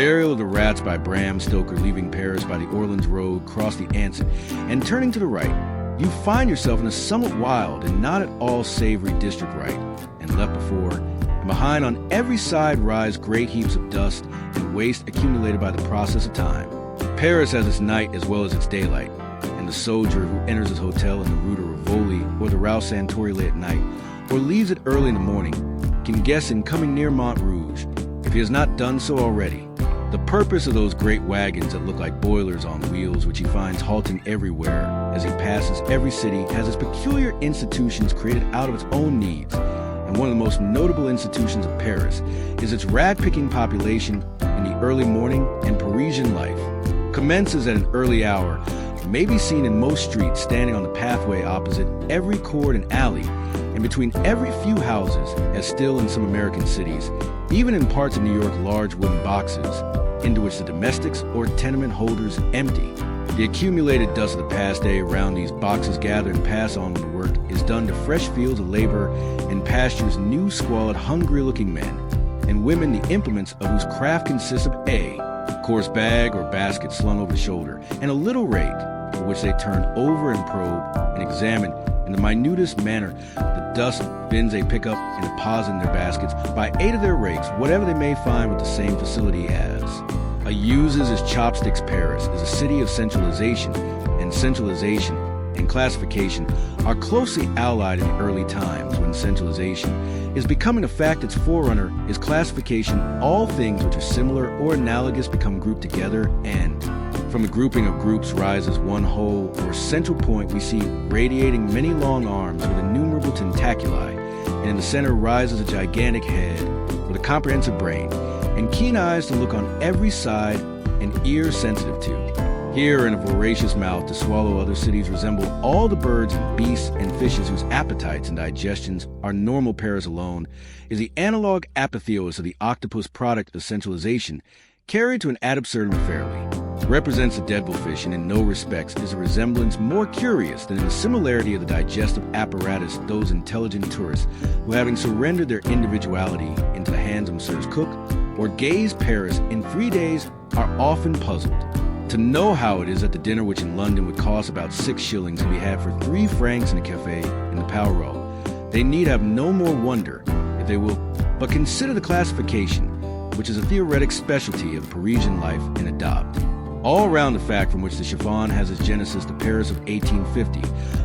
Burial of the Rats by Bram Stoker, leaving Paris by the Orleans Road, cross the Anse, and turning to the right, you find yourself in a somewhat wild and not at all savory district right, and left before, and behind on every side rise great heaps of dust and waste accumulated by the process of time. Paris has its night as well as its daylight, and the soldier who enters his hotel in the Rue de Rivoli or the Rue Santori late at night, or leaves it early in the morning, can guess in coming near Montrouge, if he has not done so already, the purpose of those great wagons that look like boilers on wheels, which he finds halting everywhere as he passes every city, has its peculiar institutions created out of its own needs. And one of the most notable institutions of Paris is its rag-picking population in the early morning, and Parisian life commences at an early hour, may be seen in most streets standing on the pathway opposite every court and alley, and between every few houses, as still in some American cities, even in parts of New York, large wooden boxes, into which the domestics or tenement holders empty. The accumulated dust of the past day around these boxes gather and pass on when the work is done to fresh fields of labor and pastures new, squalid, hungry-looking men, and women the implements of whose craft consists of a coarse bag or basket slung over the shoulder, and a little rake, for which they turn over and probe and examine in the minutest manner the dust bins they pick up and deposit in their baskets by aid of their rakes, whatever they may find with the same facility as. A uses as chopsticks Paris is a city of centralization and classification are closely allied in the early times when centralization is becoming a fact. Its forerunner is classification. All things which are similar or analogous become grouped together, and from the grouping of groups rises one whole or central point we see radiating many long arms with innumerable tentaculi, and in the center rises a gigantic head with a comprehensive brain, and keen eyes to look on every side, and ears sensitive to hear, and a voracious mouth to swallow. Other cities resemble all the birds and beasts and fishes whose appetites and digestions are normal. Paris alone is the analog apotheosis of the octopus product of centralization, carried to an ad absurdum fairly. Represents the devilfish, and in no respects is a resemblance more curious than in the similarity of the digestive apparatus. Those intelligent tourists who, having surrendered their individuality into the hands of Messrs. Cook or Gay's Paris in 3 days, are often puzzled to know how it is that the dinner which in London would cost about 6 shillings can be had for 3 francs in a cafe in the Power Row. They need have no more wonder, if they will but consider the classification, which is a theoretic specialty of Parisian life, and adopt. All around the fact from which the chiffon has its genesis, the Paris of 1850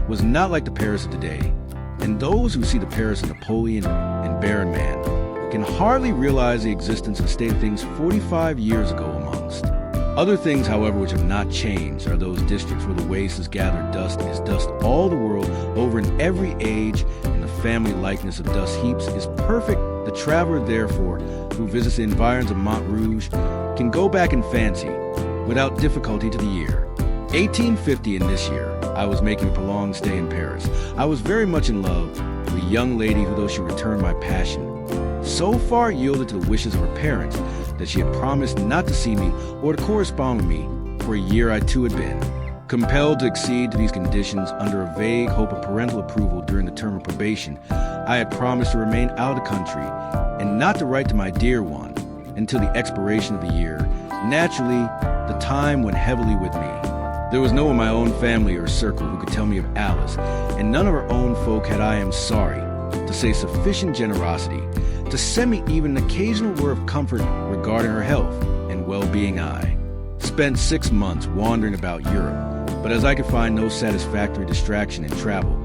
was not like the Paris of today, and those who see the Paris of Napoleon and Baron Man can hardly realize the existence of a state of things 45 years ago amongst. Other things, however, which have not changed are those districts where the waste is gathered dust is dust all the world over in every age, and the family likeness of dust heaps is perfect. The traveler, therefore, who visits the environs of Montrouge can go back in fancy without difficulty to the year 1850. In this year, I was making a prolonged stay in Paris. I was very much in love with a young lady who, though she returned my passion, so far yielded to the wishes of her parents that she had promised not to see me or to correspond with me for a year. I too had been compelled to accede to these conditions under a vague hope of parental approval. During the term of probation, I had promised to remain out of the country and not to write to my dear one until the expiration of the year. Naturally, the time went heavily with me. There was no one in my own family or circle who could tell me of Alice, and none of her own folk had, I am sorry to say, sufficient generosity to send me even an occasional word of comfort regarding her health and well-being. I spent 6 months wandering about Europe, but as I could find no satisfactory distraction in travel,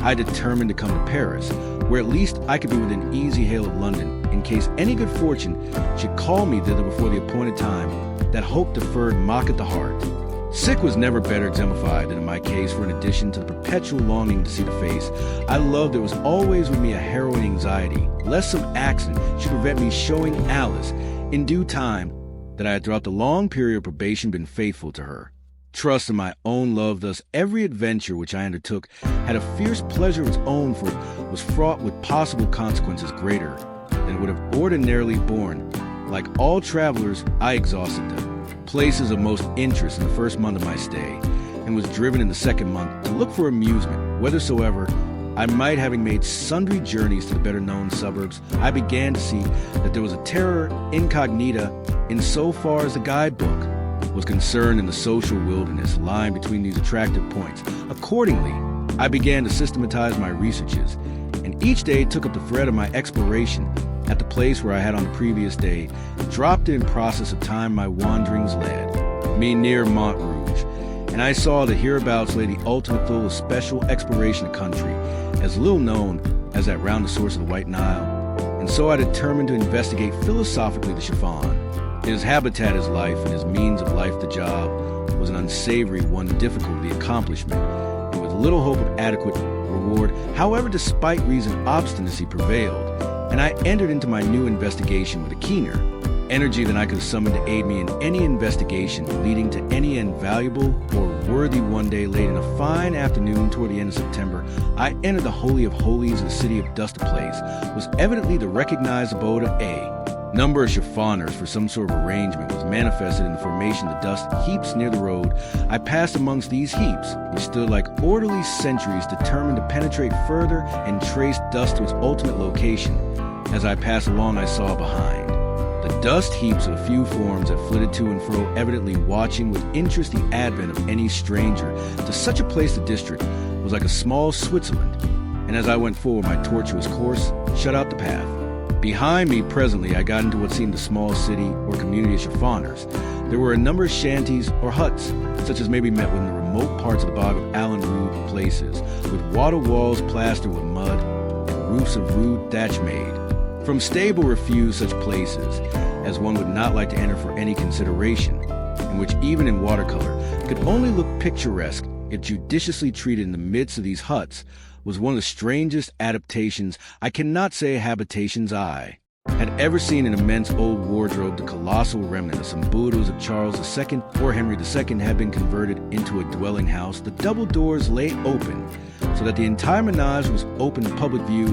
I determined to come to Paris, where at least I could be within easy hail of London, in case any good fortune should call me thither before the appointed time. That hope deferred mock at the heart. Sick was never better exemplified than in my case, for in addition to the perpetual longing to see the face I loved, there was always with me a harrowing anxiety, lest some accident should prevent me showing Alice in due time that I had throughout the long period of probation been faithful to her. Trust in my own love. Thus every adventure which I undertook had a fierce pleasure of its own, for it was fraught with possible consequences greater than it would have ordinarily borne. Like all travelers, I exhausted the places of most interest in the first month of my stay, and was driven in the second month to look for amusement, whithersoever I might having made sundry journeys to the better-known suburbs, I began to see that there was a terra incognita insofar as the guidebook was concerned in the social wilderness lying between these attractive points. Accordingly, I began to systematize my researches, and each day took up the thread of my exploration at the place where I had on the previous day dropped in process of time my wanderings led me near Montrouge, and I saw that hereabouts lay the ultimate goal of special exploration country, as little known as that round the source of the White Nile, and so I determined to investigate philosophically the chiffon. His habitat is life, and his means of life the job was an unsavory one, difficult of the accomplishment, and with little hope of adequate reward. However, despite reason, obstinacy prevailed, and I entered into my new investigation with a keener energy than I could summon to aid me in any investigation leading to any invaluable or worthy. One day late in a fine afternoon toward the end of September, I entered the Holy of Holies of the city of Dust Place, was evidently the recognized abode of a number of chiffonners for some sort of arrangement was manifested in the formation of the dust heaps near the road. I passed amongst these heaps, which stood like orderly sentries determined to penetrate further and trace dust to its ultimate location. As I passed along, I saw behind the dust heaps of a few forms that flitted to and fro, evidently watching with interest the advent of any stranger to such a place. The district was like a small Switzerland, and as I went forward, my tortuous course shut out the path. Behind me, presently, I got into what seemed a small city or community of chiffonners. There were a number of shanties or huts, such as may be met with in the remote parts of the bog of Allen Rude places, with water walls plastered with mud and roofs of rude thatch made. From stable refuse such places as one would not like to enter for any consideration, and which even in watercolor could only look picturesque if judiciously treated. In the midst of these huts was one of the strangest adaptations, I cannot say habitations, I had ever seen. An immense old wardrobe, the colossal remnant of some bulldoes of Charles II or Henry II, had been converted into a dwelling house. The double doors lay open, so that the entire menage was open to public view.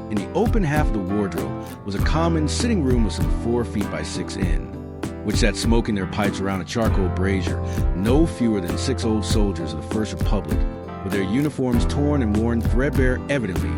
In the open half of the wardrobe was a common sitting room of some 4 feet by 6 in, which sat smoking their pipes around a charcoal brazier, no fewer than 6 old soldiers of the First Republic, with their uniforms torn and worn threadbare. Evidently,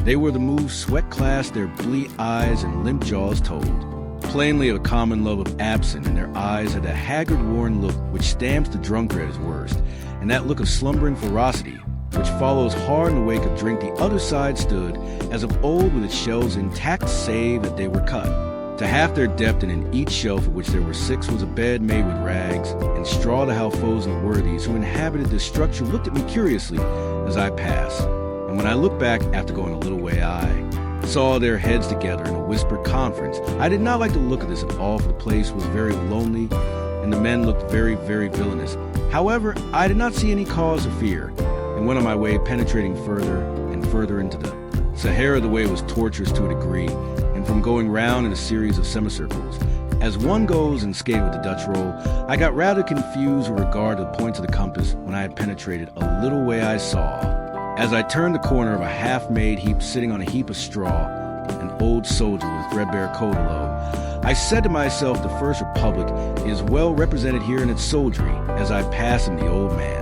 they were the move sweat-classed, their bleak eyes and limp jaws told plainly of a common love of absinthe, and their eyes had a haggard, worn look which stamps the drunkard at his worst, and that look of slumbering ferocity which follows hard in the wake of drink. The other side stood, as of old, with its shelves intact, save that they were cut to half their depth, and in each shelf, of which there were 6, was a bed made with rags and straw. The half-foes and the worthies who inhabited this structure looked at me curiously as I passed, and when I looked back after going a little way, I saw their heads together in a whispered conference. I did not like the look of this at all, for the place was very lonely, and the men looked very, very villainous. However, I did not see any cause of fear, and went on my way, penetrating further and further into the Sahara. The way was tortuous to a degree, and from going round in a series of semicircles, as one goes and skating with the Dutch roll, I got rather confused with regard to the points of the compass. When I had penetrated a little way, I saw, as I turned the corner of a half-made heap, sitting on a heap of straw, an old soldier with threadbare coat alow. I said to myself, the First Republic is well represented here in its soldiery. As I passed him, the old man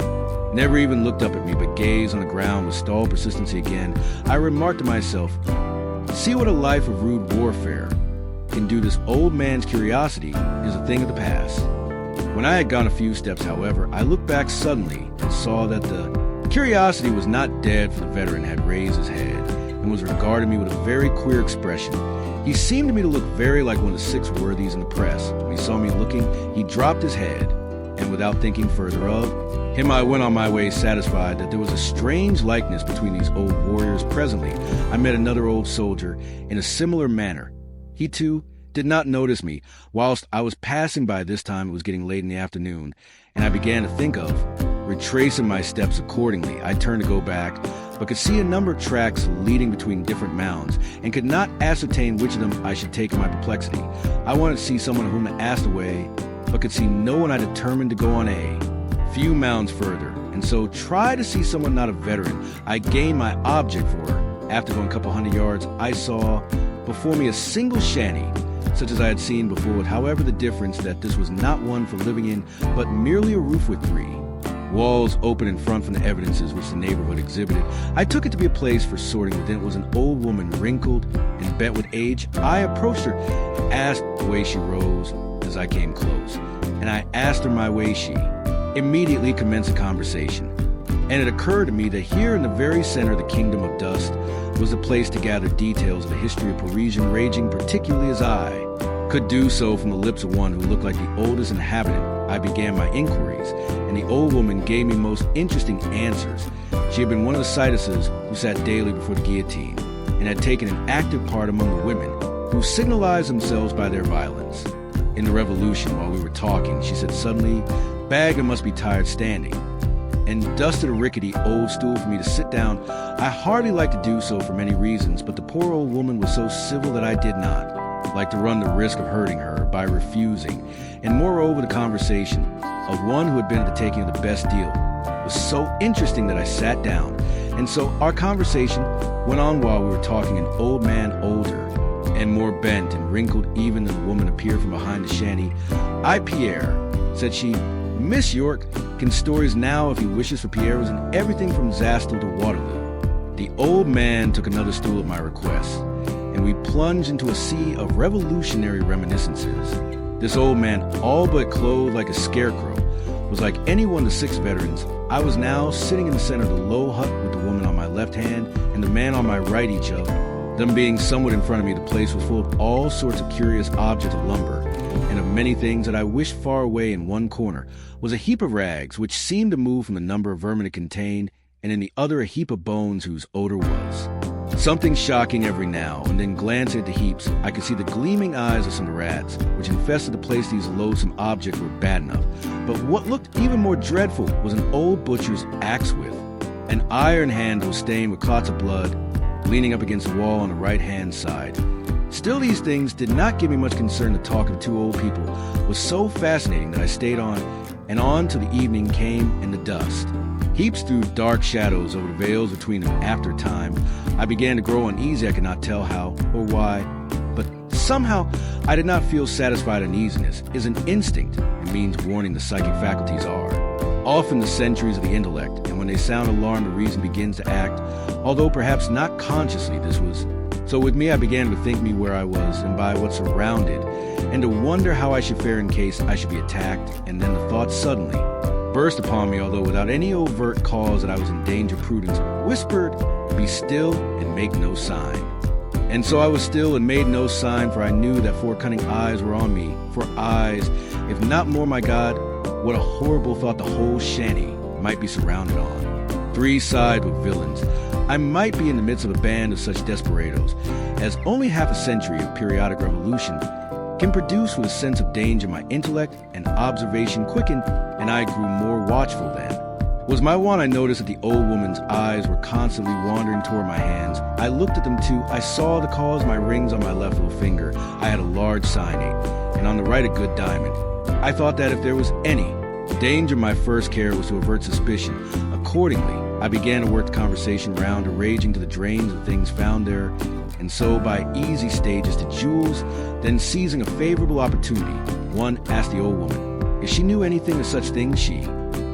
never even looked up at me, but gazed on the ground with stalled persistency. Again, I remarked to myself, see what a life of rude warfare can do. This old man's curiosity is a thing of the past. When I had gone a few steps, however, I looked back suddenly and saw that the curiosity was not dead, for the veteran had raised his head and was regarding me with a very queer expression. He seemed to me to look very like one of the 6 worthies in the press. When he saw me looking, he dropped his head, and without thinking further of him, I went on my way, satisfied that there was a strange likeness between these old warriors. Presently, I met another old soldier in a similar manner. He, too, did not notice me. Whilst I was passing by, this time it was getting late in the afternoon, and I began to think of retracing my steps accordingly. I turned to go back, but could see a number of tracks leading between different mounds, and could not ascertain which of them I should take in my perplexity. I wanted to see someone whom to ask the way, but could see no one. I determined to go on a few mounds further, and so try to see someone not a veteran. I gained my object, for after going a couple 100 yards, I saw before me a single shanty, such as I had seen before, with however the difference that this was not one for living in, but merely a roof with 3 walls open in front from the evidences which the neighborhood exhibited. I took it to be a place for sorting within. It was an old woman, wrinkled and bent with age. I approached her and asked the way she rose as I came close, and I asked her my way. She immediately commenced a conversation, and it occurred to me that here in the very center of the kingdom of dust was the place to gather details of the history of Parisian raging, particularly as I could do so from the lips of one who looked like the oldest inhabitant. I began my inquiries, and the old woman gave me most interesting answers. She had been one of the citizens who sat daily before the guillotine, and had taken an active part among the women who signalized themselves by their violence. In the Revolution, while we were talking, she said suddenly, "Bagman must be tired standing," and dusted a rickety old stool for me to sit down. I hardly liked to do so for many reasons, but the poor old woman was so civil that I did not like to run the risk of hurting her by refusing. And moreover, the conversation of one who had been at the taking of the Bastille was so interesting that I sat down. And so our conversation went on while we were talking. An old man, older and more bent and wrinkled even than the woman, appeared from behind the shanty. "I, Pierre," said she. "Miss York can stories now if he wishes, for Pierre was in everything from Zastel to Waterloo." The old man took another stool at my request, and we plunged into a sea of revolutionary reminiscences. This old man, all but clothed like a scarecrow, was like any one of the 6 veterans. I was now sitting in the center of the low hut with the woman on my left hand and the man on my right, each of them being somewhat in front of me. The place was full of all sorts of curious objects of lumber, and of many things that I wished far away. In one corner was a heap of rags, which seemed to move from the number of vermin it contained, and in the other a heap of bones whose odor was something shocking. Every now and then, glancing at the heaps, I could see the gleaming eyes of some rats, which infested the place. These loathsome objects were bad enough, but what looked even more dreadful was an old butcher's axe with an iron handle stained with clots of blood, leaning up against the wall on the right-hand side. Still, these things did not give me much concern. The talk of 2 old people was so fascinating that I stayed on and on till the evening came, and the dust heaps threw dark shadows over the veils between them. After a time, I began to grow uneasy. I could not tell how or why, but somehow I did not feel satisfied. Uneasiness is an instinct and means warning. The psychic faculties are often the sentries of the intellect, and when they sound alarm, the reason begins to act, although perhaps not consciously. This was so with me. I began to think me where I was and by what surrounded, and to wonder how I should fare in case I should be attacked. And then the thought suddenly burst upon me, although without any overt cause, that I was in danger. Prudence whispered, "Be still and make no sign." And so I was still and made no sign, for I knew that 4 cunning eyes were on me. 4 eyes, if not more. My God, what a horrible thought! The whole shanty might be surrounded on 3 sides with villains. I might be in the midst of a band of such desperadoes as only half a century of periodic revolution can produce. With a sense of danger, my intellect and observation quickened, and I grew more watchful than was my wont. I noticed that the old woman's eyes were constantly wandering toward my hands. I looked at them too. I saw the cause. My rings on my left little finger. I had a large signate, and on the right a good diamond. I thought that if there was any danger, my first care was to avert suspicion. Accordingly, I began to work the conversation round, arranging to the drains of things found there, and so by easy stages to jewels. Then, seizing a favorable opportunity, one asked the old woman if she knew anything of such things. She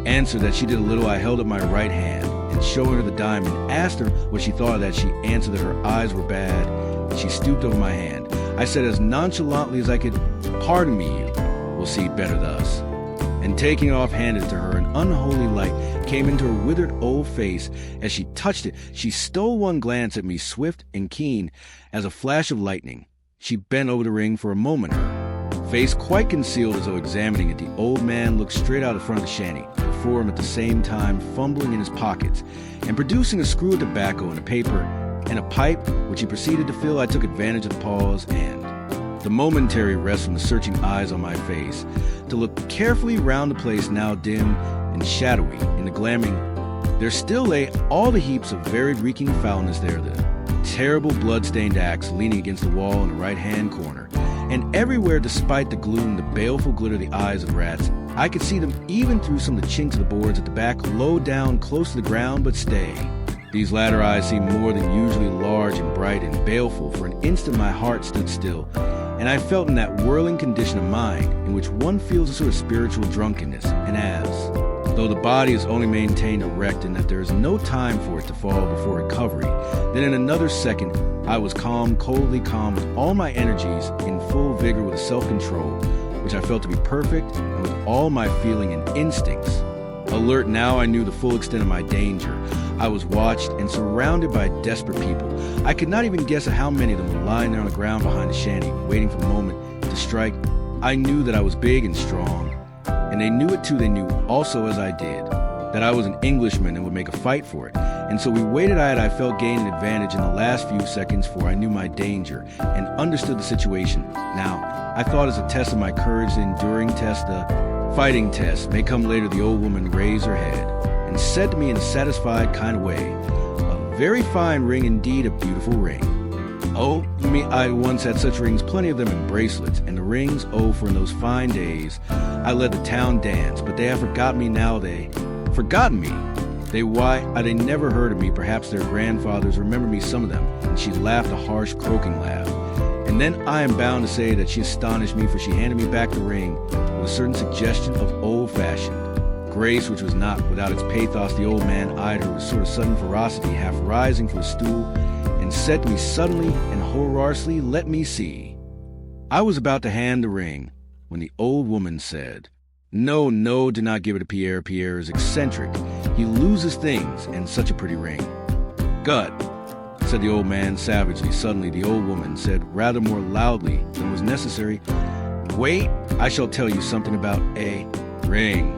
answered that she did a little. I held up my right hand, and showing her the diamond, asked her what she thought of that. She answered that her eyes were bad, and she stooped over my hand. I said as nonchalantly as I could, "Pardon me, you will see better thus." And taking it off, handed it to her. An unholy light came into her withered old face as she touched it. She stole one glance at me, swift and keen as a flash of lightning. She bent over the ring for a moment, her face quite concealed, as though examining it. The old man looked straight out the front of the shanty, before him at the same time fumbling in his pockets and producing a screw of tobacco and a paper and a pipe, which he proceeded to fill. I took advantage of the pause and the momentary rest from the searching eyes on my face to look carefully round the place, now dim and shadowy in the glamming. There still lay all the heaps of varied reeking foulness there, the terrible blood-stained axe leaning against the wall in the right-hand corner, and everywhere, despite the gloom, the baleful glitter of the eyes of rats. I could see them even through some of the chinks of the boards at the back, low down, close to the ground. But stay, these latter eyes seemed more than usually large and bright and baleful. For an instant my heart stood still, and I felt in that whirling condition of mind in which one feels a sort of spiritual drunkenness, and as Though the body is only maintained erect and that there is no time for it to fall before recovery, then in another second, I was calm, coldly calm, with all my energies in full vigor with self-control, which I felt to be perfect, and with all my feeling and instincts. Alert now, I knew the full extent of my danger. I was watched and surrounded by desperate people. I could not even guess at how many of them were lying there on the ground behind the shanty, waiting for the moment to strike. I knew that I was big and strong, and they knew it too. They knew also, as I did, that I was an Englishman and would make a fight for it. And so we waited. I felt gain an advantage in the last few seconds, for I knew my danger and understood the situation. Now, I thought as a test of my courage, the enduring test, the fighting test, may come later. The old woman raised her head and said to me in a satisfied kind of way, "A very fine ring indeed, a beautiful ring." Oh, me, I once had such rings, plenty of them in bracelets, and the rings, oh, for in those fine days, I led the town dance, but they have forgotten me now, forgotten me. They never heard of me, perhaps their grandfathers remember me, some of them, and she laughed a harsh, croaking laugh. And then I am bound to say that she astonished me, for she handed me back the ring with a certain suggestion of old-fashioned grace, which was not without its pathos. The old man eyed her with a sort of sudden ferocity, half rising from his stool, and said to me suddenly and hororously, "Let me see." I was about to hand the ring when the old woman said, "No, no, do not give it to Pierre. Pierre is eccentric. He loses things, and such a pretty ring." "Gut," said the old man savagely. Suddenly the old woman said, rather more loudly than was necessary, "Wait, I shall tell you something about a ring."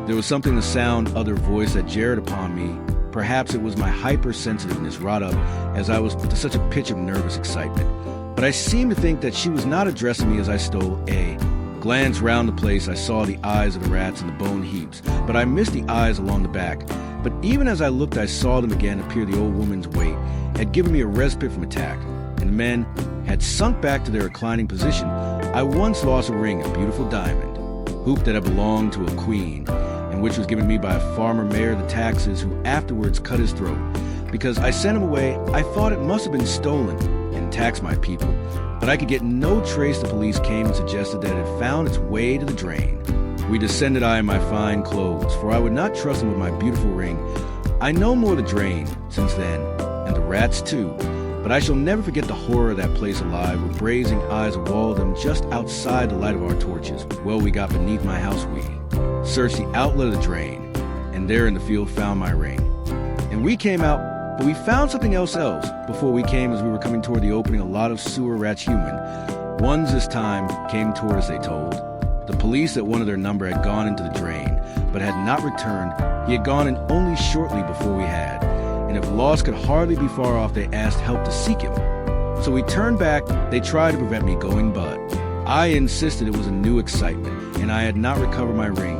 There was something in the sound of her voice that jarred upon me. Perhaps it was my hypersensitiveness wrought up as I was to such a pitch of nervous excitement. But I seemed to think that she was not addressing me as I stole a glance round the place. I saw the eyes of the rats and the bone heaps, but I missed the eyes along the back. But even as I looked, I saw them again appear. The old woman's weight had given me a respite from attack, and the men had sunk back to their reclining position. I once lost a ring, a beautiful diamond, hoop that had belonged to a queen, and which was given me by a farmer mayor of the taxes, who afterwards cut his throat. Because I sent him away, I thought it must have been stolen and taxed my people. But I could get no trace. The police came and suggested that it had found its way to the drain. We descended, I in my fine clothes, for I would not trust them with my beautiful ring. I know more of the drain since then, and the rats too. But I shall never forget the horror of that place alive, with blazing eyes of all of them just outside the light of our torches. Well, we got beneath my house, we searched the outlet of the drain, and there in the field found my ring. And we came out, but we found something else. Before we came, as we were coming toward the opening, a lot of sewer rats, human ones this time, came toward us, they told. The police that one of their number had gone into the drain, but had not returned. He had gone in only shortly before we had, and if lost could hardly be far off, they asked help to seek him. So we turned back. They tried to prevent me going, but I insisted it was a new excitement, and I had not recovered my ring.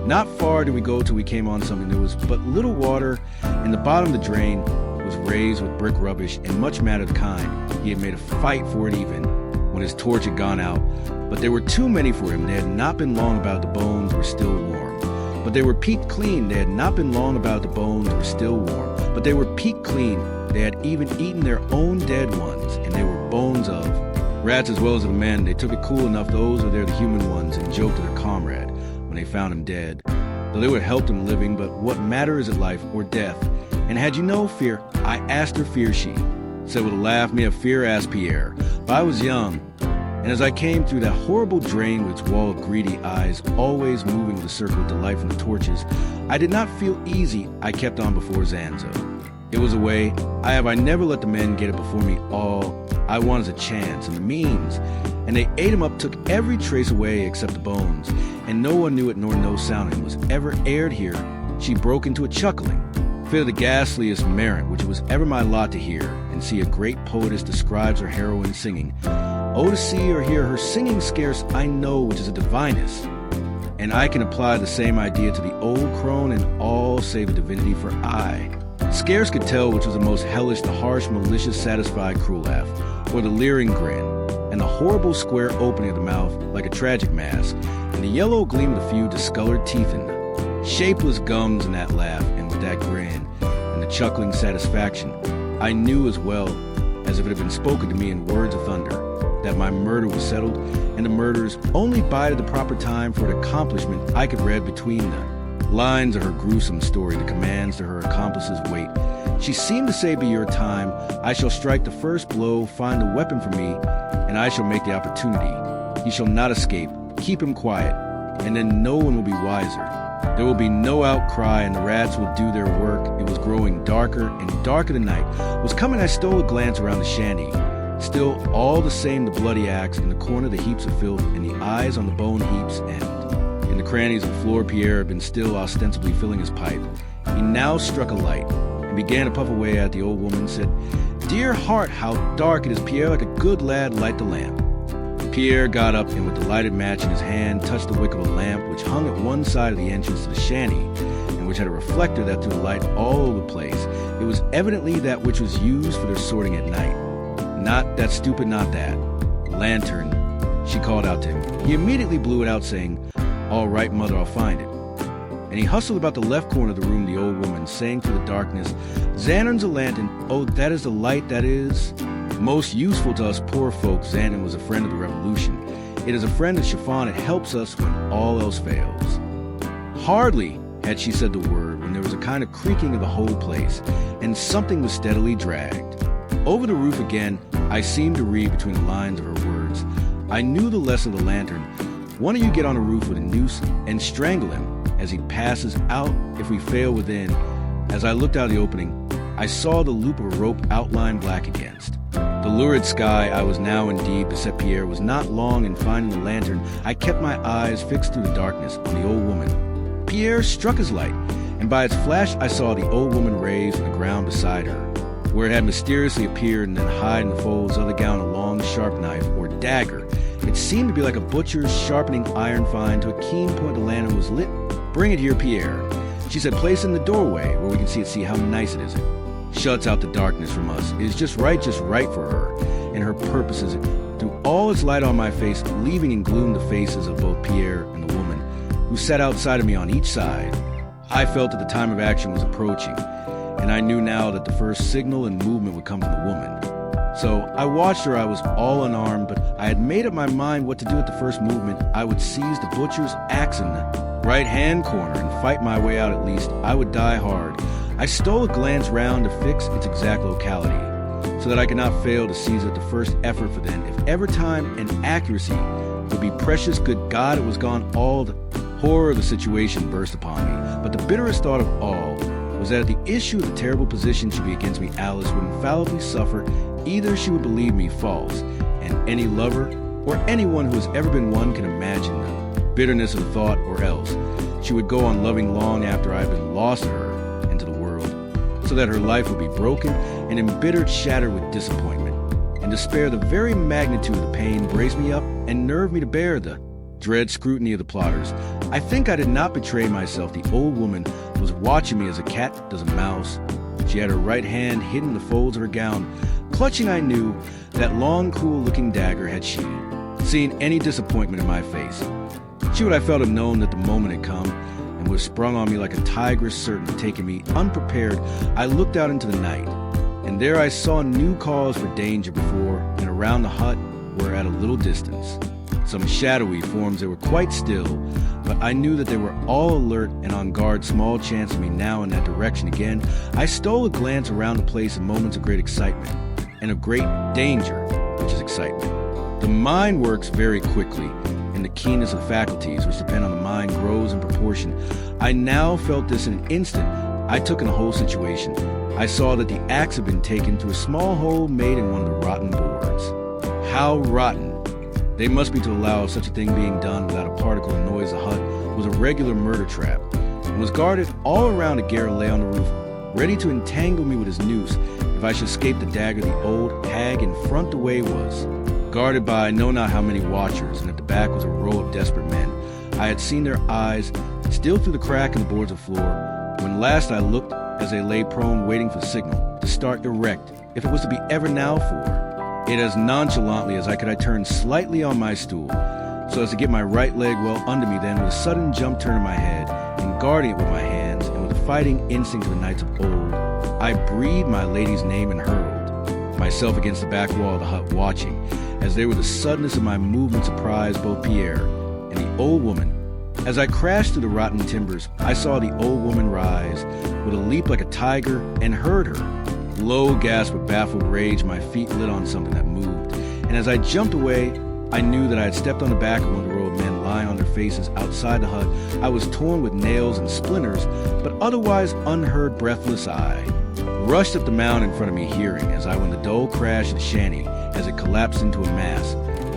Not far did we go till we came on something. There was but little water, and the bottom of the drain was raised with brick rubbish and much matter of the kind. He had made a fight for it even when his torch had gone out, but there were too many for him. They had not been long about it. The bones were still warm, but they were peaked clean. They had not been long about it. The bones were still warm, but they were peaked clean. They had even eaten their own dead ones, and they were bones of rats as well as of men. They took it cool enough, those were there, the human ones, and joked to their comrade when they found him dead. Though they would have helped him living, but what matter is it, life or death? And had you no fear? I asked her, fear she said with a laugh. Me have fear, asked Pierre. But I was young, and as I came through that horrible drain with its wall of greedy eyes, always moving with a circle of delight from the torches, I did not feel easy. I kept on before Zanzo. It was a way. I never let the men get it before me. All I want is a chance and the means. And they ate him up, took every trace away except the bones, and no one knew it, nor no sound was ever aired here. She broke into a chuckling, fit of the ghastliest merit, which it was ever my lot to hear and see. A great poetess describes her heroine singing. Oh, to see or hear her singing scarce I know which is a divinest. And I can apply the same idea to the old crone and all save a divinity, for I scarce could tell which was the most hellish, the harsh, malicious, satisfied, cruel laugh, or the leering grin, and the horrible square opening of the mouth like a tragic mask, and the yellow gleam of the few discolored teeth and shapeless gums in that laugh, and with that grin and the chuckling satisfaction, I knew as well as if it had been spoken to me in words of thunder that my murder was settled, and the murderers only bided the proper time for an accomplishment. I could read between the Lines of her gruesome story, the commands to her accomplices wait. She seemed to say, "Be your time. I shall strike the first blow, find a weapon for me, and I shall make the opportunity. He shall not escape. Keep him quiet, and then no one will be wiser. There will be no outcry, and the rats will do their work." It was growing darker and darker. The night was coming. I stole a glance around the shanty. Still all the same, the bloody axe in the corner, the heaps of filth, and the eyes on the bone heap's end. In the crannies of the floor, Pierre had been still ostensibly filling his pipe. He now struck a light and began to puff away at the old woman, said, "Dear heart, how dark it is, Pierre, like a good lad, light the lamp." Pierre got up and with the lighted match in his hand touched the wick of a lamp which hung at one side of the entrance to the shanty and which had a reflector that threw light all over the place. It was evidently that which was used for their sorting at night. "Not that, stupid, not that. Lantern," she called out to him. He immediately blew it out, saying, "All right, mother, I'll find it." And he hustled about the left corner of the room, the old woman, saying through the darkness, "Xanarn's a lantern. Oh, that is the light that is most useful to us poor folks. Xanan was a friend of the revolution. It is a friend of Chiffon. It helps us when all else fails." Hardly had she said the word when there was a kind of creaking of the whole place, and something was steadily dragged. Over the roof again, I seemed to read between the lines of her words. I knew the lesson of the lantern. One of you get on the roof with a noose and strangle him as he passes out if we fail within. As I looked out the opening, I saw the loop of a rope outlined black against. The lurid sky I was now indeed beset. Pierre was not long in finding the lantern. I kept my eyes fixed through the darkness on the old woman. Pierre struck his light, and by its flash I saw the old woman raised from the ground beside her, where it had mysteriously appeared, and then hide in the folds of the gown a long sharp knife or dagger. It seemed to be like a butcher's sharpening iron fine to a keen point. The lantern was lit. "Bring it here, Pierre," she said. "Place it in the doorway where we can see how nice it is. Shuts out the darkness from us. It is just right for her and her purposes." Threw all its light on my face, leaving in gloom the faces of both Pierre and the woman, who sat outside of me on each side. I felt that the time of action was approaching, and I knew now that the first signal and movement would come from the woman. So I watched her. I was all unarmed, but I had made up my mind what to do at the first movement. I would seize the butcher's axe in the right-hand corner and fight my way out. At least I would die hard. I stole a glance round to fix its exact locality, so that I could not fail to seize it the first effort, for then, if ever time and accuracy would be precious, good God, it was gone. All the horror of the situation burst upon me. But the bitterest thought of all was that if the issue of the terrible position should be against me, Alice would infallibly suffer. Either she would believe me false, and any lover or anyone who has ever been one can imagine the bitterness of the thought, or else she would go on loving long after I had been lost to her and to the world, so that her life would be broken and embittered, shattered with disappointment and despair. The very magnitude of the pain braced me up and nerved me to bear the dread scrutiny of the plotters. I think I did not betray myself. The old woman was watching me as a cat does a mouse. She had her right hand hidden in the folds of her gown, clutching, I knew, that long, cruel-looking dagger. Had she seen any disappointment in my face, she would, I felt, have known that the moment had come, and would have sprung on me like a tigress, certain of taking me unprepared. I looked out into the night, and there I saw new cause for danger. Before and around the hut were at a little distance some shadowy forms. They were quite still, but I knew that they were all alert and on guard. Small chance of me now in that direction again. I stole a glance around the place in moments of great excitement and of great danger, which is excitement. The mind works very quickly, and the keenness of faculties which depend on the mind grows in proportion. I now felt this in an instant. I took in the whole situation. I saw that the axe had been taken through a small hole made in one of the rotten boards. How rotten they must be to allow such a thing being done without a particle of noise. The hut was a regular murder trap, and was guarded all around. A Garrett lay on the roof, ready to entangle me with his noose if I should escape the dagger. The old hag in front the way was guarded by I know not how many watchers, and at the back was a row of desperate men. I had seen their eyes still through the crack in the boards of floor, when last I looked, as they lay prone waiting for the signal to start erect, if it was to be ever now for it. As nonchalantly as I could, I turned slightly on my stool, so as to get my right leg well under me. Then, with a sudden jump turn of my head, and guarding it with my hands, and with the fighting instinct of the knights of old, I breathed my lady's name and hurled myself against the back wall of the hut, watching, as they were the suddenness of my movement surprised both Pierre and the old woman, As I crashed through the rotten timbers, I saw the old woman rise with a leap like a tiger and heard her. Low gasp of baffled rage, my feet lit on something that moved, and as I jumped away, I knew that I had stepped on the back of one of the row of men lying on their faces outside the hut. I was torn with nails and splinters, but otherwise unheard, breathless. I rushed up the mound in front of me, hearing as I went the dull crash of the shanty as it collapsed into a mass.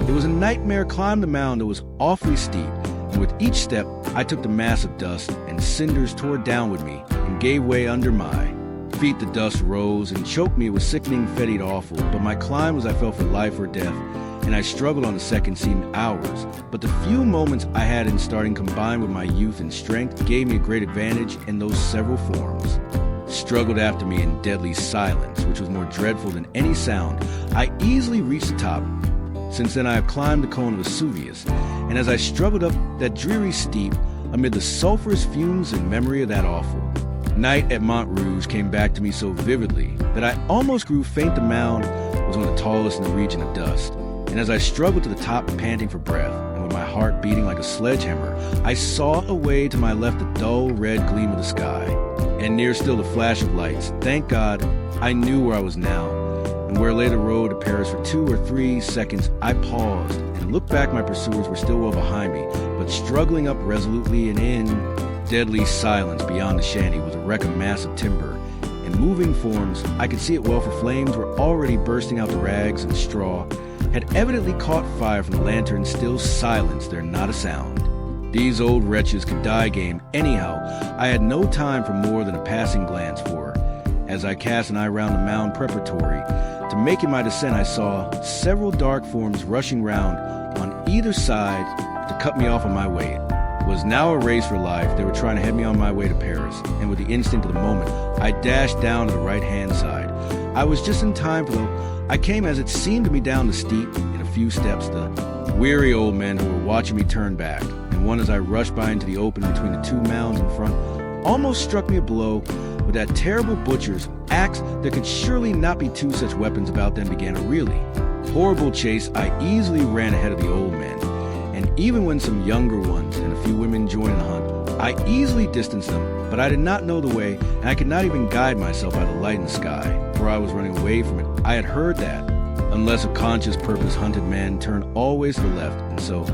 It was a nightmare climb the mound that was awfully steep, and with each step, I took the mass of dust, and cinders tore down with me and gave way under my feet. The dust rose and choked me with sickening, fetid awful, but my climb was, I felt, for life or death, and I struggled on the second seemed hours. But the few moments I had in starting, combined with my youth and strength, gave me a great advantage in those several forms. Struggled after me in deadly silence, which was more dreadful than any sound. I easily reached the top. Since then I have climbed the cone of Vesuvius, and as I struggled up that dreary steep, amid the sulphurous fumes and memory of that awful night at Montrouge came back to me so vividly that I almost grew faint. The mound was one of the tallest in the region of dust, and as I struggled to the top, panting for breath, and with my heart beating like a sledgehammer, I saw away to my left the dull red gleam of the sky, and near still the flash of lights. Thank God, I knew where I was now, and where lay the road to Paris. For 2 or 3 seconds I paused and looked back. My pursuers were still well behind me, but struggling up resolutely, and in deadly silence beyond the shanty was a wreck of massive timber and moving forms. I could see it well, for flames were already bursting out. The rags and straw had evidently caught fire from the lantern. Still silence, there not a sound. These old wretches could die game anyhow. I had no time for more than a passing glance, for as I cast an eye round the mound preparatory to making my descent, I saw several dark forms rushing round on either side to cut me off on my way. It was now a race for life. They were trying to head me on my way to Paris, and with the instinct of the moment, I dashed down to the right-hand side. I was just in time, for though I came as it seemed to me down the steep, in a few steps, the weary old men who were watching me turned back, and one, as I rushed by into the open between the 2 mounds in front, almost struck me a blow with that terrible butcher's axe. There could surely not be 2 such weapons about them. Began a really horrible chase. I easily ran ahead of the old men, and even when some younger ones and a few women joined the hunt, I easily distanced them. But I did not know the way, and I could not even guide myself by the light in the sky, for I was running away from it. I had heard that, unless of conscious purpose, hunted men turn always to the left, and so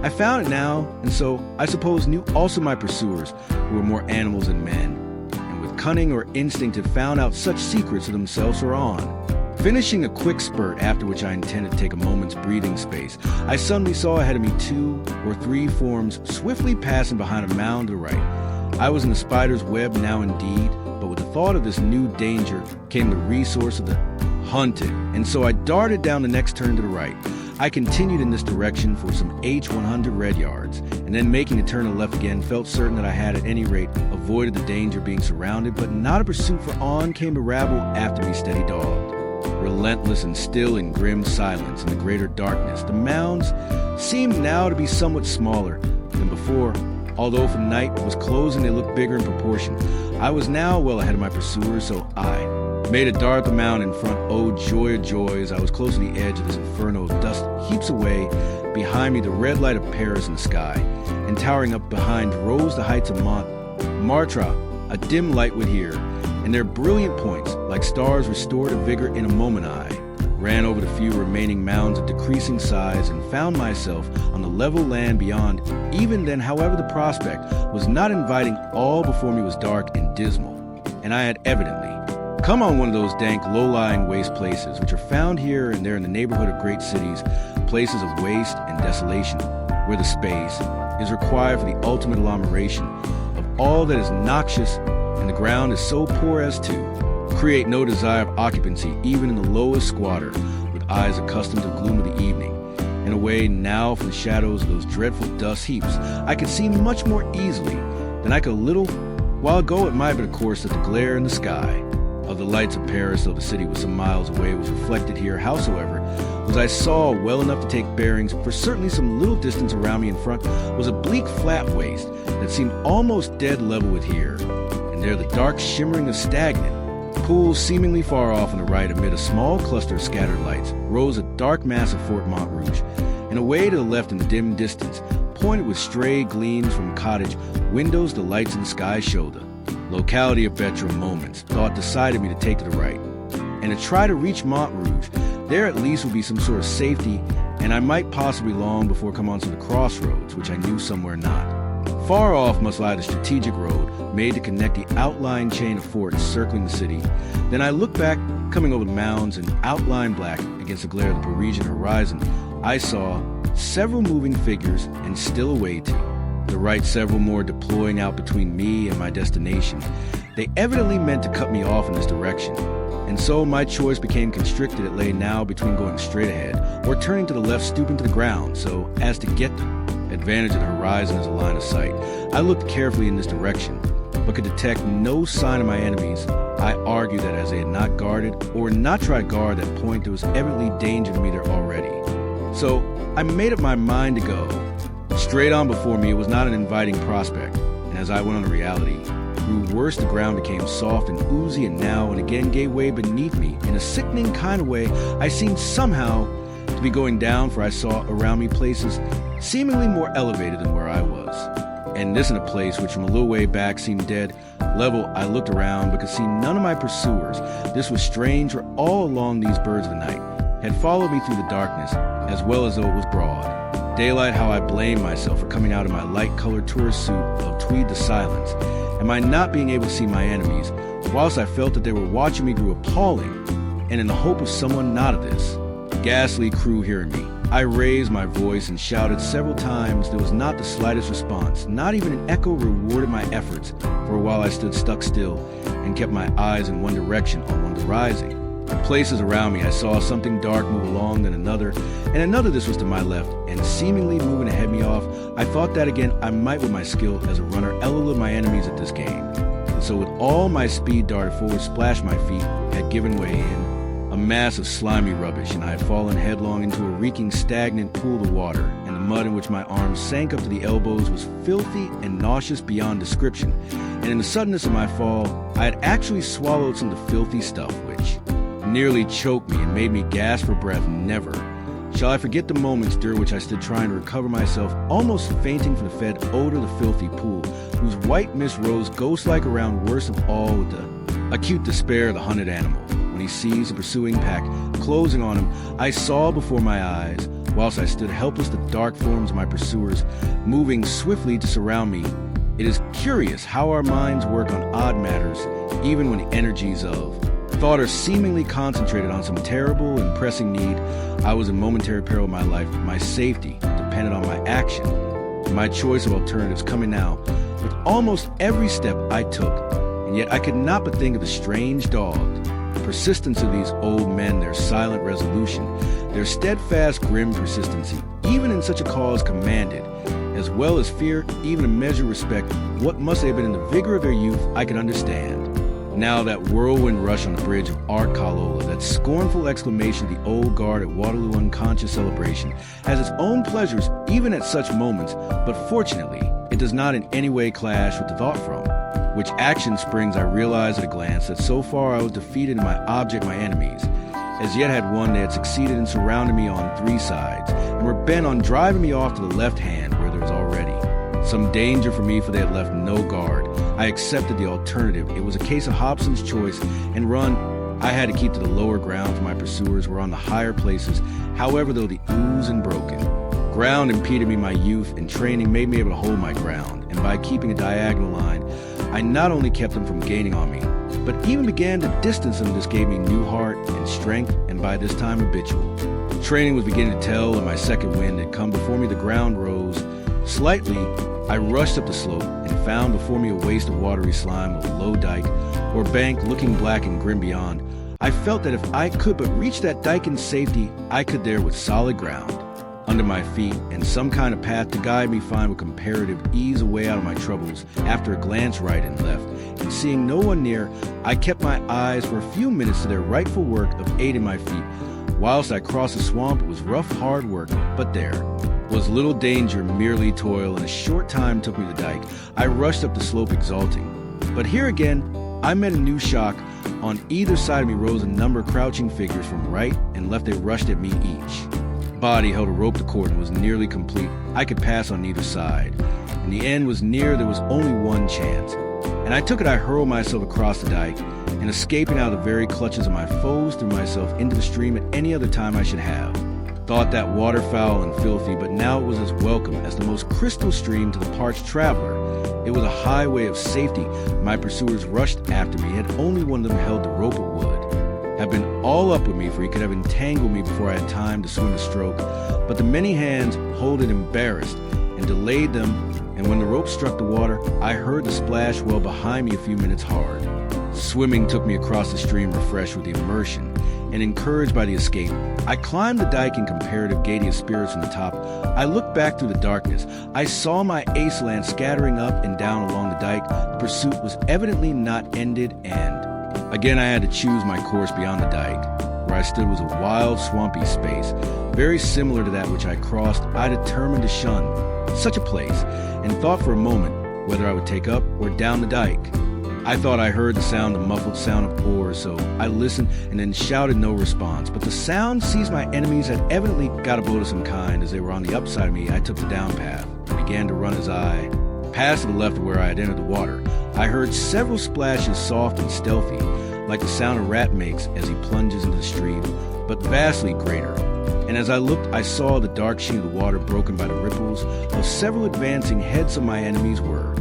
I found it now, and so I suppose knew also my pursuers, who were more animals than men, and with cunning or instinct had found out such secrets of themselves or on. Finishing a quick spurt, after which I intended to take a moment's breathing space, I suddenly saw ahead of me 2 or 3 forms swiftly passing behind a mound to the right. I was in the spider's web now indeed, but with the thought of this new danger came the resource of the hunted, and so I darted down the next turn to the right. I continued in this direction for some 100 red yards, and then making a turn to the left again, felt certain that I had at any rate avoided the danger of being surrounded, but not a pursuit, for on came the rabble after me, steady dogged, relentless and still in grim silence in the greater darkness. The mounds seemed now to be somewhat smaller than before, although for the night was closing they looked bigger in proportion. I was now well ahead of my pursuers, so I made a dart at the mound in front. Oh, joy of joys, I was close to the edge of this inferno of dust heaps away. Behind me the red light of Paris in the sky, and towering up behind rose the heights of Montmartre, a dim light would hear, and their brilliant points, like stars restored to vigor in a moment. I ran over the few remaining mounds of decreasing size, and found myself on the level land beyond. Even then, however, the prospect was not inviting. All before me was dark and dismal, and I had evidently come on one of those dank, low-lying waste places which are found here and there in the neighborhood of great cities, places of waste and desolation, where the space is required for the ultimate agglomeration of all that is noxious, and the ground is so poor as to create no desire of occupancy even in the lowest squatter, with eyes accustomed to the gloom of the evening. And away now from the shadows of those dreadful dust heaps, I could see much more easily than I could a little while ago. It might have been, of course, that the glare in the sky of the lights of Paris, though the city was some miles away, was reflected here. Howsoever, was I saw well enough to take bearings, for certainly some little distance around me in front was a bleak flat waste that seemed almost dead level with here, and there the dark shimmering of stagnant pools. Seemingly far off on the right, amid a small cluster of scattered lights, rose a dark mass of Fort Montrouge, and away to the left in the dim distance pointed with stray gleams from cottage windows, the lights in the sky showed the locality of Bettram moments. Thought decided me to take to the right, and to try to reach Montrouge. There at least would be some sort of safety, and I might possibly long before come onto the crossroads, which I knew somewhere not. Far off must lie the strategic road made to connect the outlying chain of forts circling the city. Then I looked back, coming over the mounds and outlined black against the glare of the Parisian horizon. I saw several moving figures and still away to the right, several more deploying out between me and my destination. They evidently meant to cut me off in this direction, and so my choice became constricted. It lay now between going straight ahead or turning to the left, stooping to the ground so as to get the advantage of the horizon as a line of sight. I looked carefully in this direction, but could detect no sign of my enemies. I argued that as they had not guarded or not tried guard that point, there was evidently danger to me there already. So I made up my mind to go. Straight on before me, it was not an inviting prospect, and as I went on, the reality grew worse. The ground became soft and oozy, and now and again gave way beneath me in a sickening kind of way. I seemed somehow to be going down, for I saw around me places seemingly more elevated than where I was, and this in a place which from a little way back seemed dead level. I looked around but could see none of my pursuers. This was strange, for all along these birds of the night had followed me through the darkness as well as though it was broad daylight. How I blamed myself for coming out in my light-colored tourist suit of tweed to silence, and my not being able to see my enemies, whilst I felt that they were watching me, grew appalling, and in the hope of someone not of this ghastly crew hearing me, I raised my voice and shouted several times. There was not the slightest response. Not even an echo rewarded my efforts. For a while I stood stuck still and kept my eyes in one direction, on one rising. The places around me I saw something dark move along, then another, and another. This was to my left, and seemingly moving to head me off. I thought that again I might, with my skill as a runner, eluded my enemies at this game. And so with all my speed darted forward, splashed. My feet had given way in a mass of slimy rubbish, and I had fallen headlong into a reeking, stagnant pool of water, and the mud in which my arms sank up to the elbows was filthy and nauseous beyond description. And in the suddenness of my fall, I had actually swallowed some of the filthy stuff, which nearly choked me and made me gasp for breath. Never shall I forget the moments during which I stood trying to recover myself, almost fainting from the fed odor of the filthy pool, whose white mist rose ghost-like around, worst of all with the acute despair of the hunted animal. When he sees the pursuing pack closing on him, I saw before my eyes, whilst I stood helpless, the dark forms of my pursuers moving swiftly to surround me. It is curious how our minds work on odd matters, even when the energies of thought are seemingly concentrated on some terrible and pressing need. I was in momentary peril of my life. My safety depended on my action, and my choice of alternatives coming now with almost every step I took. And yet I could not but think of the strange dogged persistence of these old men, their silent resolution, their steadfast, grim persistency, even in such a cause commanded, as well as fear, even a measure of respect. What must they have been in the vigor of their youth, I can understand. Now that whirlwind rush on the bridge of Art Calola, that scornful exclamation of the old guard at Waterloo unconscious celebration, has its own pleasures even at such moments, but fortunately it does not in any way clash with the thought from which action springs. I realized at a glance that so far I was defeated in my object. My enemies as yet had won. They had succeeded in surrounding me on three sides, and were bent on driving me off to the left hand, where there was already some danger for me, for they had left no guard. I accepted the alternative. It was a case of Hobson's choice, and run I had to keep to the lower ground, for my pursuers were on the higher places. However, though the ooze and broken ground impeded me, my youth and training made me able to hold my ground, and by keeping a diagonal line, I not only kept them from gaining on me, but even began to distance them. This gave me new heart and strength, and by this time habitual training was beginning to tell, and my second wind had come. Before me the ground rose slightly. I rushed up the slope and found before me a waste of watery slime, with a low dike or bank looking black and grim beyond. I felt that if I could but reach that dike in safety, I could there, with solid ground under my feet and some kind of path to guide me, find with comparative ease a way out of my troubles. After a glance right and left, and seeing no one near, I kept my eyes for a few minutes to their rightful work of aiding my feet. Whilst I crossed the swamp, it was rough, hard work, but there was little danger, merely toil, and a short time took me to the dike. I rushed up the slope exulting. But here again, I met a new shock. On either side of me rose a number of crouching figures. From right and left they rushed at me each. body held a rope to cord and was nearly complete. I could pass on neither side, and the end was near. There was only one chance, and I took it. I hurled myself across the dike, and escaping out of the very clutches of my foes, threw myself into the stream at any other time I should have. Thought that waterfoul and filthy, but now it was as welcome as the most crystal stream to the parched traveler. It was a highway of safety. My pursuers rushed after me, had only one of them held the rope it would have been all up with me, for he could have entangled me before I had time to swim a stroke. But the many hands hold it embarrassed and delayed them, and when the rope struck the water, I heard the splash well behind me a few minutes hard. Swimming took me across the stream, refreshed with the immersion and encouraged by the escape. I climbed the dike in comparative gaiety of spirits from the top. I looked back through the darkness. I saw my ace land scattering up and down along the dike. The pursuit was evidently not ended, and again I had to choose my course beyond the dike. Where I stood was a wild, swampy space, very similar to that which I crossed. I determined to shun such a place, and thought for a moment whether I would take up or down the dike. I thought I heard the muffled sound of oars, so I listened and then shouted no response. But the sound seized my enemies had evidently got a boat of some kind. As they were on the upside of me, I took the down path and began to run as I passed to the left of where I had entered the water. I heard several splashes, soft and stealthy, like the sound a rat makes as he plunges into the stream, but vastly greater. And as I looked, I saw the dark sheen of the water broken by the ripples of several advancing heads of my enemies were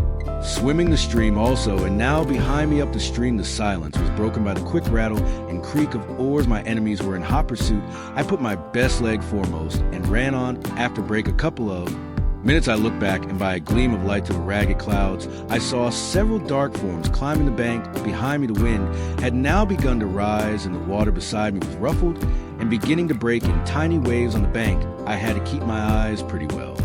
swimming the stream also, and now behind me up the stream the silence was broken by the quick rattle and creak of oars. My enemies were in hot pursuit. I put my best leg foremost and ran on. After break a couple of minutes I looked back, and by a gleam of light to the ragged clouds I saw several dark forms climbing the bank. Behind me the wind had now begun to rise, and the water beside me was ruffled and beginning to break in tiny waves on the bank. I had to keep my eyes pretty well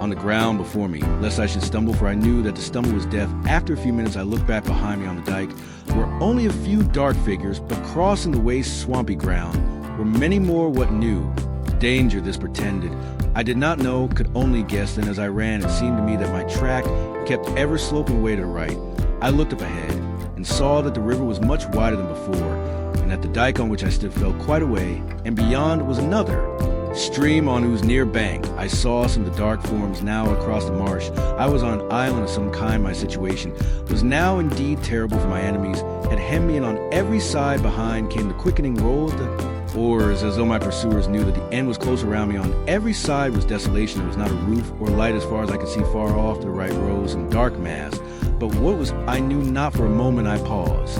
on the ground before me, lest I should stumble, for I knew that to stumble was death. After a few minutes I looked back behind me on the dike were only a few dark figures, but crossing the waste swampy ground were many more. What new danger this portended I did not know, could only guess. Then as I ran, it seemed to me that my track kept ever sloping away to the right. I looked up ahead and saw that the river was much wider than before, and that the dike on which I stood fell quite away, and beyond was another stream on whose near bank I saw some of the dark forms now across the marsh. I was on an island of some kind. My situation was now indeed terrible, for my enemies had hemmed me in on every side. Behind came the quickening roll of the oars, as though my pursuers knew that the end was close around me. On every side was desolation. There was not a roof or light as far as I could see. Far off to the right rose and dark mass, but what was I knew not. For a moment I paused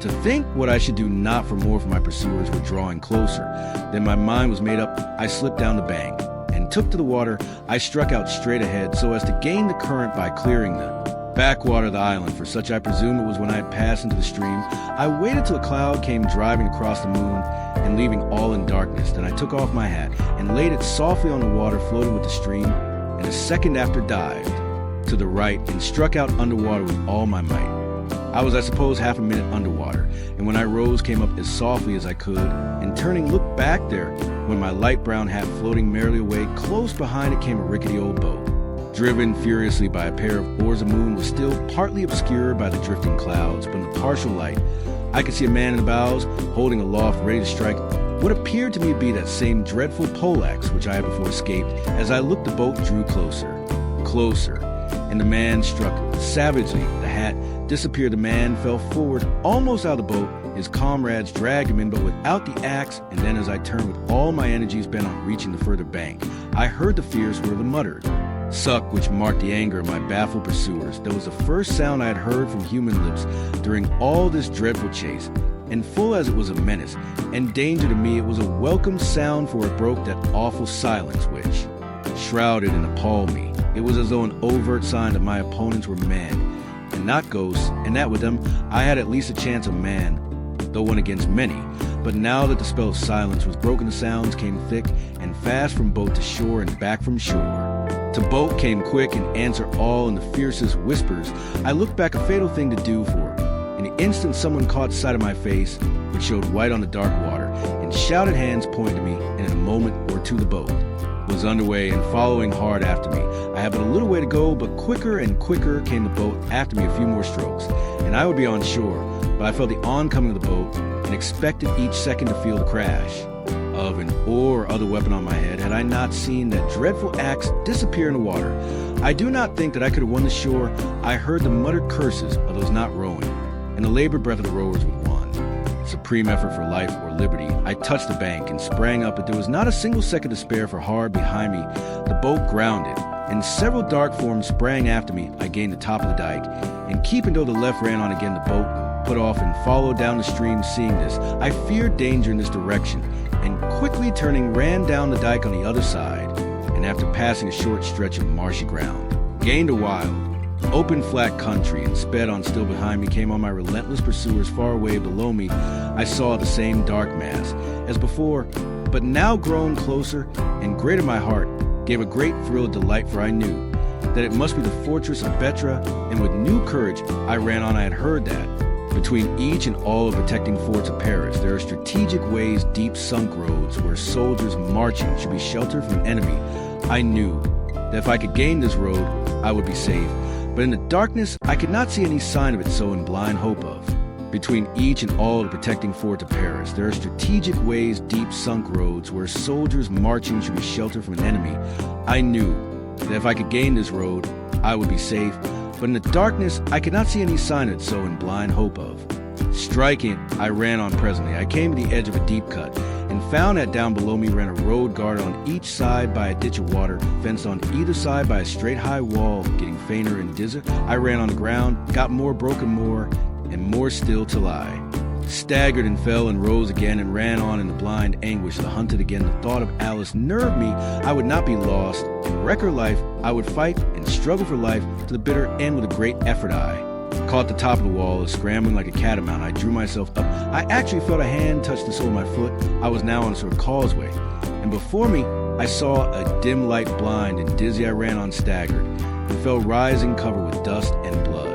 to think what I should do, not for more, for my pursuers were drawing closer. Then my mind was made up. I slipped down the bank and took to the water. I struck out straight ahead so as to gain the current by clearing the backwater of the island, for such I presume it was when I had passed into the stream. I waited till a cloud came driving across the moon and leaving all in darkness. Then I took off my hat and laid it softly on the water, floated with the stream, and a second after dived to the right and struck out underwater with all my might. I was, I suppose, half a minute underwater, and when I rose came up as softly as I could, and turning looked back there, when my light brown hat floating merrily away, close behind it came a rickety old boat, driven furiously by a pair of oars. The moon was still partly obscured by the drifting clouds, but in the partial light I could see a man in the bows, holding aloft, ready to strike what appeared to me to be that same dreadful poleaxe which I had before escaped. As I looked, the boat drew closer, and the man struck savagely. The hat disappeared. The man fell forward almost out of the boat. His comrades dragged him in, but without the axe. And then as I turned with all my energies bent on reaching the further bank, I heard the fierce word of the muttered suck which marked the anger of my baffled pursuers. That was the first sound I had heard from human lips during all this dreadful chase, and full as it was of menace and danger to me, it was a welcome sound, for it broke that awful silence which shrouded and appalled me. It was as though an overt sign that my opponents were men and not ghosts, and that with them I had at least a chance of man, though one against many. But now that the spell of silence was broken, the sounds came thick and fast from boat to shore and back from shore to boat came quick and answer all in the fiercest whispers. I looked back, a fatal thing to do, for in the instant someone caught sight of my face, which showed white on the dark water, and shouted hands pointed to me, and in a moment or two the boat was underway and following hard after me. I had but a little way to go, but quicker and quicker came the boat after me. A few more strokes and I would be on shore, but I felt the oncoming of the boat and expected each second to feel the crash of an oar or other weapon on my head had I not seen that dreadful axe disappear in the water. I do not think that I could have won the shore. I heard the muttered curses of those not rowing, and the labored breath of the rowers with one. Supreme effort for life or liberty. I touched the bank and sprang up, but there was not a single second to spare, for hard behind me the boat grounded, and several dark forms sprang after me. I gained the top of the dike, and keeping though the left ran on again, the boat put off and followed down the stream. Seeing this, I feared danger in this direction, and quickly turning ran down the dike on the other side, and after passing a short stretch of marshy ground, gained a wild, open flat country, and sped on. Still behind me came on my relentless pursuers. Far away below me I saw the same dark mass as before, but now grown closer, and great in my heart gave a great thrill of delight, for I knew that it must be the fortress of Betra, and with new courage I ran on. I had heard that between each and all of the protecting forts of Paris there are strategic ways, deep sunk roads, where soldiers marching should be sheltered from an enemy. I knew that if I could gain this road, I would be safe, but in the darkness I could not see any sign of it, so in blind hope of between each and all of the protecting forts of Paris there are strategic ways, deep sunk roads, where soldiers marching should be sheltered from an enemy. I knew that if I could gain this road, I would be safe, but in the darkness I could not see any sign of it, so in blind hope of striking it, I ran on. Presently I came to the edge of a deep cut, and found that down below me ran a road guarded on each side by a ditch of water, fenced on either side by a straight high wall. Getting fainter and dizzier, I ran on the ground, got more broken more, and more still, till I staggered and fell and rose again, and ran on in the blind anguish. The hunted again, the thought of Alice nerved me. I would not be lost and wreck her life. I would fight and struggle for life to the bitter end. With a great effort I caught the top of the wall, scrambling like a catamount. I drew myself up. I actually felt a hand touch the sole of my foot. I was now on a sort of causeway, and before me I saw a dim light. Blind and dizzy I ran on, staggered, and fell rising, covered with dust and blood.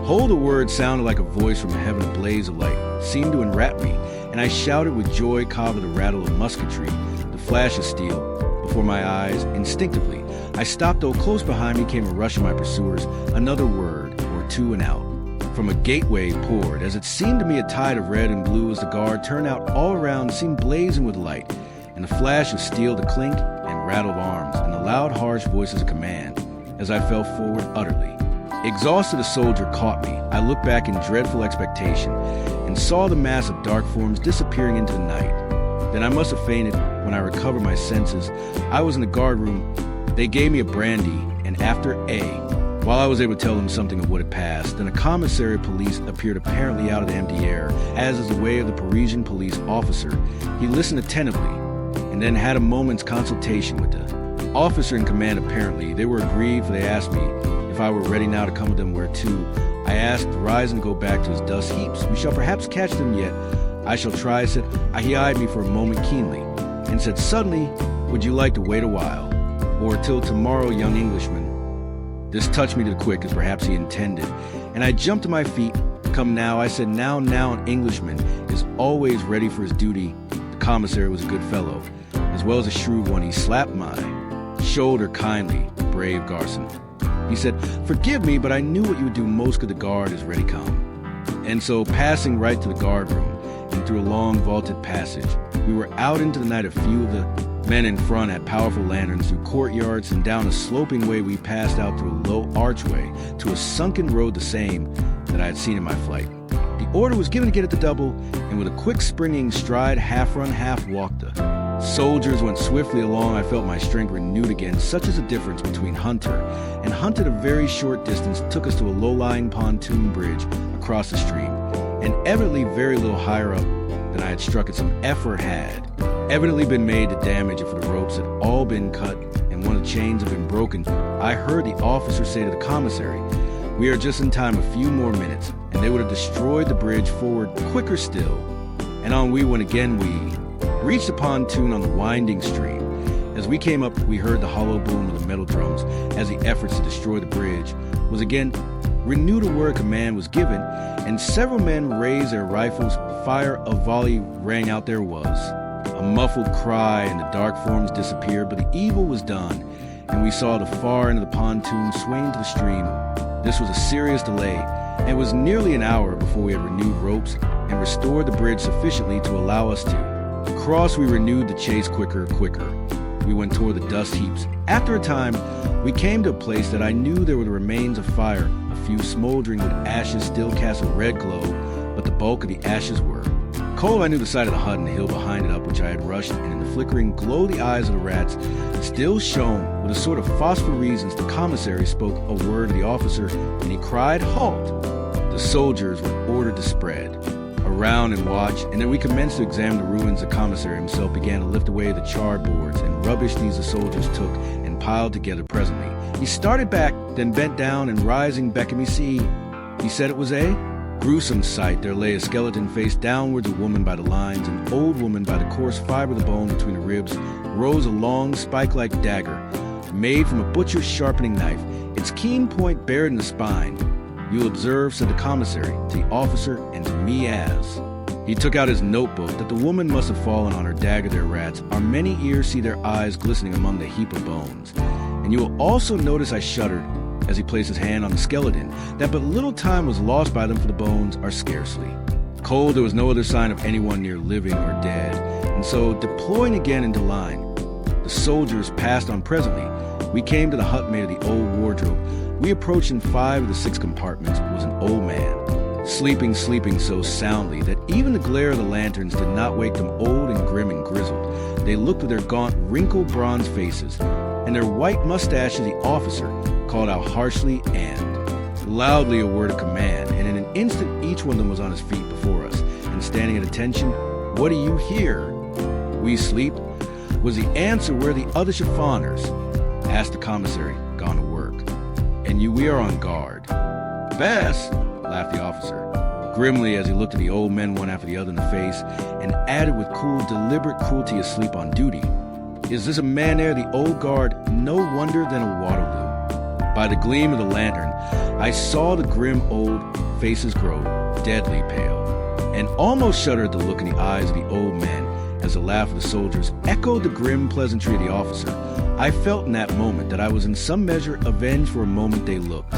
Hold, a word sounded like a voice from heaven. A blaze of light seemed to enwrap me, and I shouted with joy, caught with the rattle of musketry, the flash of steel before my eyes. Instinctively I stopped, though close behind me came a rush of my pursuers. Another word or two and out from a gateway poured, as it seemed to me, a tide of red and blue, as the guard turned out all around, seemed blazing with light, and the flash of steel, the clink and rattle of arms, and the loud harsh voices of command. As I fell forward utterly exhausted, a soldier caught me. I looked back in dreadful expectation, and saw the mass of dark forms disappearing into the night. Then I must have fainted. When I recovered my senses, I was in the guard room. They gave me a brandy, and after while I was able to tell them something of what had passed, then a commissary of police appeared, apparently out of the empty air, as is the way of the Parisian police officer. He listened attentively, and then had a moment's consultation with the officer in command. Apparently they were aggrieved, for they asked me if I were ready now to come with them. Where to? I asked, to rise and go back to his dust heaps. We shall perhaps catch them yet. I shall try, said. He eyed me for a moment keenly, and said suddenly, would you like to wait a while, or till tomorrow, young Englishman? This touched me to the quick, as perhaps he intended, and I jumped to my feet. Come now, I said. Now an Englishman is always ready for his duty. The commissary was a good fellow, as well as a shrewd one. He slapped my shoulder kindly. Brave garçon, he said, forgive me, but I knew what you would do most good. The guard is ready come. And so, passing right to the guard room, and through a long vaulted passage, we were out into the night. A few of the men in front had powerful lanterns. Through courtyards and down a sloping way we passed out through a low archway to a sunken road, the same that I had seen in my flight. The order was given to get at the double, and with a quick springing stride, half run, half walked, the soldiers went swiftly along. I felt my strength renewed again. Such is the difference between hunter and hunted. A very short distance took us to a low-lying pontoon bridge across the stream, and evidently very little higher up than I had struck it. Some effort had evidently been made to damage it, for the ropes had all been cut, and one of the chains had been broken. I heard the officer say to the commissary, we are just in time, a few more minutes, and they would have destroyed the bridge. Forward, quicker still. And on we went again. We reached the pontoon on the winding stream. As we came up, we heard the hollow boom of the metal drums, as the efforts to destroy the bridge was again renewed. A word command was given, and several men raised their rifles. Fire, a volley rang out. There was a muffled cry, and the dark forms disappeared, but the evil was done, and we saw the far end of the pontoon swing to the stream. This was a serious delay, and it was nearly an hour before we had renewed ropes and restored the bridge sufficiently to allow us to across, we renewed the chase quicker. We went toward the dust heaps. After a time, we came to a place that I knew there were the remains of fire. A few smoldering wood ashes still cast a red glow, but the bulk of the ashes were cold. I knew the side of the hut and the hill behind it, up which I had rushed, and in the flickering glow, the eyes of the rats still shone with a sort of phosphorescence. The commissary spoke a word to the officer, and he cried, "Halt!" The soldiers were ordered to spread around and watch, and then we commenced to examine the ruins. The commissary himself began to lift away the charred boards and rubbish these the soldiers took and piled together. Presently he started back, then bent down, and rising beckoned me. "See," he said, "it was a gruesome sight. There lay a skeleton face downwards, a woman by the lines, an old woman by the coarse fiber of the bone between the ribs, rose a long spike-like dagger made from a butcher's sharpening knife, its keen point buried in the spine. You'll observe," said the commissary to the officer and to me as he took out his notebook, "that the woman must have fallen on her dagger there, rats. Our many ears see their eyes glistening among the heap of bones. And you will also notice," I shuddered as he placed his hand on the skeleton, "that but little time was lost by them, for the bones are scarcely cold. There was no other sign of anyone near, living or dead." And so, deploying again into line, the soldiers passed on. Presently we came to the hut made of the old wardrobe. We approached. In 5 of the 6 compartments was an old man, sleeping so soundly that even the glare of the lanterns did not wake them. Old and grim and grizzled, they looked with their gaunt, wrinkled bronze faces and their white mustaches. The officer called out harshly and loudly a word of command, and in an instant each one of them was on his feet before us and standing at attention. "What do you here?" "We sleep," was the answer. "Where are the other chiffonners?" asked the commissary. "Gone to work." "And we are on guard." "Best," laughed the officer grimly as he looked at the old men one after the other in the face, and added with cool, deliberate cruelty, "Asleep on duty. Is this a man there, the old guard? No wonder than a Waterloo." By the gleam of the lantern, I saw the grim old faces grow deadly pale, and almost shuddered at the look in the eyes of the old men as the laugh of the soldiers echoed the grim pleasantry of the officer. I felt in that moment that I was in some measure avenged. For a moment they looked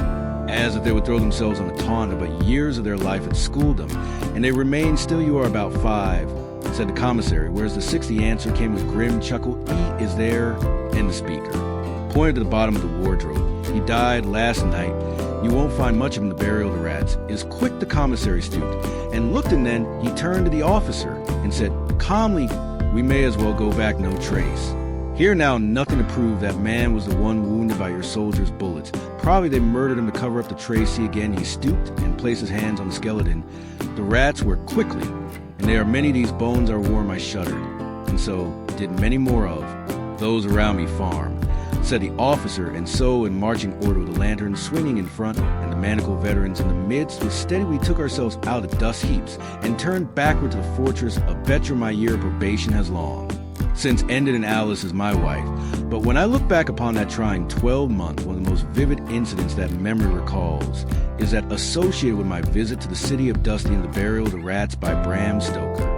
as if they would throw themselves on a taunt, but years of their life had schooled them, and they remained still. "You are about 5, said the commissary. "Whereas the 6th?" The answer came with a grim chuckle. "He is there," and the speaker pointed to the bottom of the wardrobe. "He died last night. You won't find much of him in the burial of the rats." Is quick the commissary stooped and looked, and then he turned to the officer and said calmly, "We may as well go back. No trace here now, nothing to prove that man was the one wounded by your soldiers' bullets. Probably they murdered him to cover up the trace." See, again he stooped and placed his hands on the skeleton. "The rats were quickly, and there are many of these bones are warm." I shuddered. "And so did many more of those around me farm," said the officer, and so in marching order, with the lantern swinging in front and the manacled veterans in the midst, with steady we took ourselves out of the dust heaps and turned backward to the fortress. A better my year of probation has long since ended, and Alice is my wife. But when I look back upon that trying 12 months, one of the most vivid incidents that memory recalls is that associated with my visit to the city of Dusty and the burial of the rats by Bram Stoker.